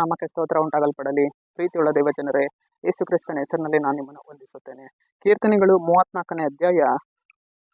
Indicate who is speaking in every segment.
Speaker 1: ನಾಮಕ್ಕೆ ಸ್ತೋತ್ರ ಉಂಟಾಗಲ್ಪಡಲಿ. ಪ್ರೀತಿಯುಳ್ಳ ದೇವಜನರೇ, ಯೇಸು ಕ್ರಿಸ್ತನ ಹೆಸರಿನಲ್ಲಿ ನಾನು ನಿಮ್ಮನ್ನು ವಂದಿಸುತ್ತೇನೆ. ಕೀರ್ತನೆಗಳು 34ನೇ ಅಧ್ಯಾಯ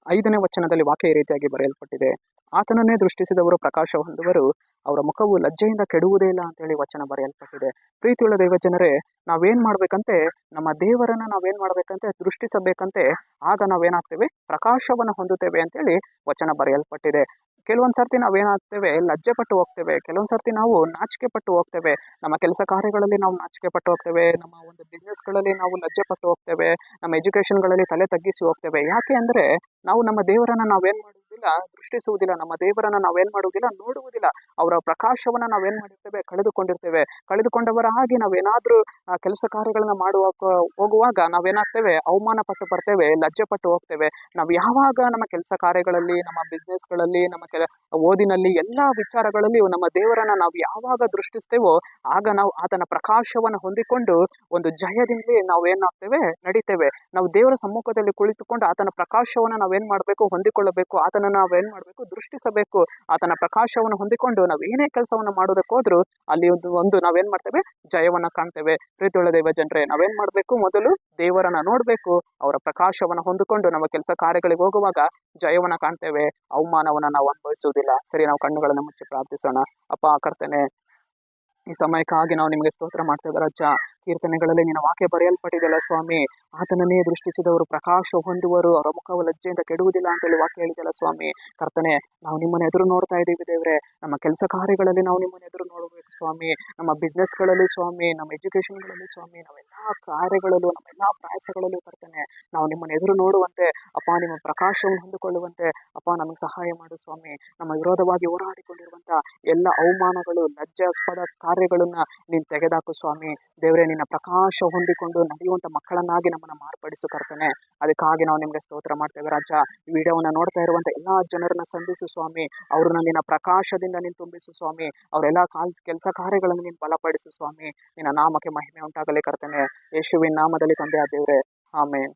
Speaker 1: 5ನೇ ವಚನದಲ್ಲಿ ವಾಕ್ಯ ಈ ರೀತಿಯಾಗಿ ಬರೆಯಲ್ಪಟ್ಟಿದೆ. ಆತನನ್ನೇ ದೃಷ್ಟಿಸಿದವರು ಪ್ರಕಾಶ ಹೊಂದುವರು, ಅವರ ಮುಖವು ಲಜ್ಜೆಯಿಂದ ಕೆಡುವುದೇ ಇಲ್ಲ ಅಂತೇಳಿ ವಚನ ಬರೆಯಲ್ಪಟ್ಟಿದೆ. ಪ್ರೀತಿಯುಳ್ಳ ದೇವಜನರೇ, ನಾವೇನ್ ಮಾಡ್ಬೇಕಂತೆ, ನಮ್ಮ ದೇವರನ್ನ ನಾವೇನ್ ಮಾಡ್ಬೇಕಂತೆ ದೃಷ್ಟಿಸಬೇಕಂತೆ. ಆಗ ನಾವೇನಾಗ್ತೇವೆ, ಪ್ರಕಾಶವನ್ನು ಹೊಂದುತ್ತೇವೆ ಅಂತೇಳಿ ವಚನ ಬರೆಯಲ್ಪಟ್ಟಿದೆ. ಕೆಲವೊಂದ್ಸರ್ತಿ ನಾವೇನಾಗ್ತೇವೆ, ಲಜ್ಜೆ ಪಟ್ಟು ಹೋಗ್ತೇವೆ. ಕೆಲವೊಂದ್ಸರ್ತಿ ನಾವು ನಾಚಿಕೆ ಪಟ್ಟು ಹೋಗ್ತೇವೆ. ನಮ್ಮ ಕೆಲಸ ಕಾರ್ಯಗಳಲ್ಲಿ ನಾವು ನಾಚಿಕೆ ಪಟ್ಟು ಹೋಗ್ತೇವೆ. ನಮ್ಮ ಒಂದು ಬಿಸ್ನೆಸ್ಗಳಲ್ಲಿ ನಾವು ಲಜ್ಜೆ ಪಟ್ಟು ಹೋಗ್ತೇವೆ. ನಮ್ಮ ಎಜುಕೇಶನ್ಗಳಲ್ಲಿ ತಲೆ ತಗ್ಗಿಸಿ ಹೋಗ್ತೇವೆ. ಯಾಕೆ ಅಂದ್ರೆ ನಾವು ನಮ್ಮ ದೇವರನ್ನ ನಾವೇನ್ ಮಾಡುವುದಿಲ್ಲ, ದೃಷ್ಟಿಸುವುದಿಲ್ಲ. ನಮ್ಮ ದೇವರನ್ನ ನಾವೇನ್ ಮಾಡುವುದಿಲ್ಲ, ನೋಡುವುದಿಲ್ಲ. ಅವರ ಪ್ರಕಾಶವನ್ನ ನಾವೇನ್ ಮಾಡಿರ್ತೇವೆ, ಕಳೆದುಕೊಂಡಿರ್ತೇವೆ. ಕಳೆದುಕೊಂಡವರ ಹಾಗೆ ನಾವೇನಾದ್ರೂ ಕೆಲಸ ಕಾರ್ಯಗಳನ್ನ ಹೋಗುವಾಗ ನಾವೇನಾಗ್ತೇವೆ, ಅವಮಾನ ಪಟ್ಟು ಬರ್ತೇವೆ, ಲಜ್ಜೆ ಪಟ್ಟು ಹೋಗ್ತೇವೆ. ನಾವು ಯಾವಾಗ ನಮ್ಮ ಕೆಲಸ ಕಾರ್ಯಗಳಲ್ಲಿ, ನಮ್ಮ ಬಿಸ್ನೆಸ್ಗಳಲ್ಲಿ, ನಮ್ಮ ಓದಿನಲ್ಲಿ, ಎಲ್ಲಾ ವಿಚಾರಗಳಲ್ಲಿ ನಮ್ಮ ದೇವರನ್ನ ನಾವು ಯಾವಾಗ ದೃಷ್ಟಿಸ್ತೇವೋ ಆಗ ನಾವು ಆತನ ಪ್ರಕಾಶವನ್ನು ಹೊಂದಿಕೊಂಡು ಒಂದು ಜಯದಿಂದಲೇ ನಾವೇನಾಗ್ತೇವೆ, ನಡಿತೇವೆ. ನಾವು ದೇವರ ಸಮ್ಮುಖದಲ್ಲಿ ಕುಳಿತುಕೊಂಡು ಆತನ ಪ್ರಕಾಶವನ್ನು ನಾವೇನ್ ಮಾಡಬೇಕು, ಹೊಂದಿಕೊಳ್ಳಬೇಕು. ಆತನನ್ನು ನಾವೇನ್ ಮಾಡಬೇಕು, ದೃಷ್ಟಿಸಬೇಕು. ಆತನ ಪ್ರಕಾಶವನ್ನು ಹೊಂದಿಕೊಂಡು ನಾವು ಏನೇ ಕೆಲಸವನ್ನು ಮಾಡೋದಕ್ಕೆ ಹೋದ್ರು ಅಲ್ಲಿ ಒಂದು ನಾವೇನ್ ಮಾಡ್ತೇವೆ, ಜಯವನ್ನ ಕಾಣ್ತೇವೆ. ಪ್ರೀತಿಯುಳ್ಳ ದೇವ ಜನರೇ, ನಾವೇನ್ ಮಾಡ್ಬೇಕು, ಮೊದಲು ದೇವರನ್ನ ನೋಡ್ಬೇಕು. ಅವರ ಪ್ರಕಾಶವನ್ನು ಹೊಂದಿಕೊಂಡು ನಮ್ಮ ಕೆಲಸ ಕಾರ್ಯಗಳಿಗೆ ಹೋಗುವಾಗ ಜಯವನ್ನ ಕಾಣ್ತೇವೆ, ಅವಮಾನವನ್ನ ನಾವು ಅನುಭವಿಸುವುದಿಲ್ಲ. ಸರಿ, ನಾವು ಕಣ್ಣುಗಳನ್ನು ಮುಚ್ಚಿ ಪ್ರಾರ್ಥಿಸೋಣ. ಅಪ್ಪ ಕರ್ತನೆ, ಈ ಸಮಯಕ್ಕಾಗಿ ನಾವು ನಿಮಗೆ ಸ್ತೋತ್ರ ಮಾಡ್ತೇವೆ ರಾಜ. ಕೀರ್ತನೆಗಳಲ್ಲಿ ನಿನ್ನ ವಾಕ್ಯ ಬರೆಯಲ್ಪಟ್ಟಿದೆಯಲ್ಲ ಸ್ವಾಮಿ, ಆತನನ್ನೇ ದೃಷ್ಟಿಸಿದವರು ಪ್ರಕಾಶ ಹೊಂದುವರು, ಅವರ ಮುಖವು ಲಜ್ಜೆಯಿಂದ ಕೆಡುವುದಿಲ್ಲ ಅಂತೇಳಿ ವಾಕ್ಯ ಹೇಳಿದೆಯಲ್ಲ ಸ್ವಾಮಿ. ಕರ್ತನೆ, ನಾವು ನಿಮ್ಮನ್ನ ಎದುರು ನೋಡ್ತಾ ಇದ್ದೀವಿ ದೇವ್ರೆ. ನಮ್ಮ ಕೆಲಸ ಕಾರ್ಯಗಳಲ್ಲಿ ನಾವು ನಿಮ್ಮನ್ನ ಎದುರು ನೋಡಬೇಕು ಸ್ವಾಮಿ. ನಮ್ಮ ಬಿಸ್ನೆಸ್ಗಳಲ್ಲಿ ಸ್ವಾಮಿ, ನಮ್ಮ ಎಜುಕೇಶನ್ಗಳಲ್ಲಿ ಸ್ವಾಮಿ, ನಾವೆಲ್ಲಾ ಕಾರ್ಯಗಳಲ್ಲೂ, ನಮ್ಮೆಲ್ಲಾ ಪ್ರಯಾಸಗಳಲ್ಲೂ ಕರ್ತನೆ ನಾವು ನಿಮ್ಮನ್ನ ಎದುರು ನೋಡುವಂತೆ ಅಪ್ಪ, ನಿಮ್ಮ ಪ್ರಕಾಶವನ್ನು ಹೊಂದಿಕೊಳ್ಳುವಂತೆ ಅಪ್ಪ ನಮಗೆ ಸಹಾಯ ಮಾಡು ಸ್ವಾಮಿ. ನಮ್ಮ ವಿರೋಧವಾಗಿ ಹೋರಾಡಿಕೊಂಡಿರುವಂತ ಎಲ್ಲ ಅವಮಾನಗಳು, ಲಜ್ಜಾಸ್ಪದ ಕಾರ್ಯಗಳನ್ನ ನೀನು ತೆಗೆದಾಕು ಸ್ವಾಮಿ. ದೇವರೇ, ನಿನ್ನ ಪ್ರಕಾಶ ಹೊಂದಿಕೊಂಡು ನಡೆಯುವಂತ ಮಕ್ಕಳನ್ನಾಗಿ ನಮ್ಮನ್ನ ಮಾರ್ಪಡಿಸು ಕರ್ತನೆ. ಅದಕ್ಕಾಗಿ ನಾವು ನಿಮ್ಗೆ ಸ್ತೋತ್ರ ಮಾಡ್ತೇವೆ ರಾಜ. ಈ ವಿಡಿಯೋವನ್ನ ನೋಡ್ತಾ ಇರುವಂತ ಎಲ್ಲಾ ಜನರನ್ನ ಸಂಧಿಸು ಸ್ವಾಮಿ. ಅವ್ರನ್ನ ನಿನ್ನ ಪ್ರಕಾಶದಿಂದ ನೀನು ತುಂಬಿಸು ಸ್ವಾಮಿ. ಅವರೆಲ್ಲಾ ಕೆಲಸ ಕಾರ್ಯಗಳನ್ನು ನೀನು ಬಲಪಡಿಸು ಸ್ವಾಮಿ. ನಿನ್ನ ನಾಮಕ್ಕೆ ಮಹಿಮೆ ಉಂಟಾಗಲಿ ಕರ್ತನೆ. ಯೇಸುವಿನ ನಾಮದಲ್ಲಿ ತಂದೆ ಆ ದೇವ್ರೆ, ಆಮೆನ್.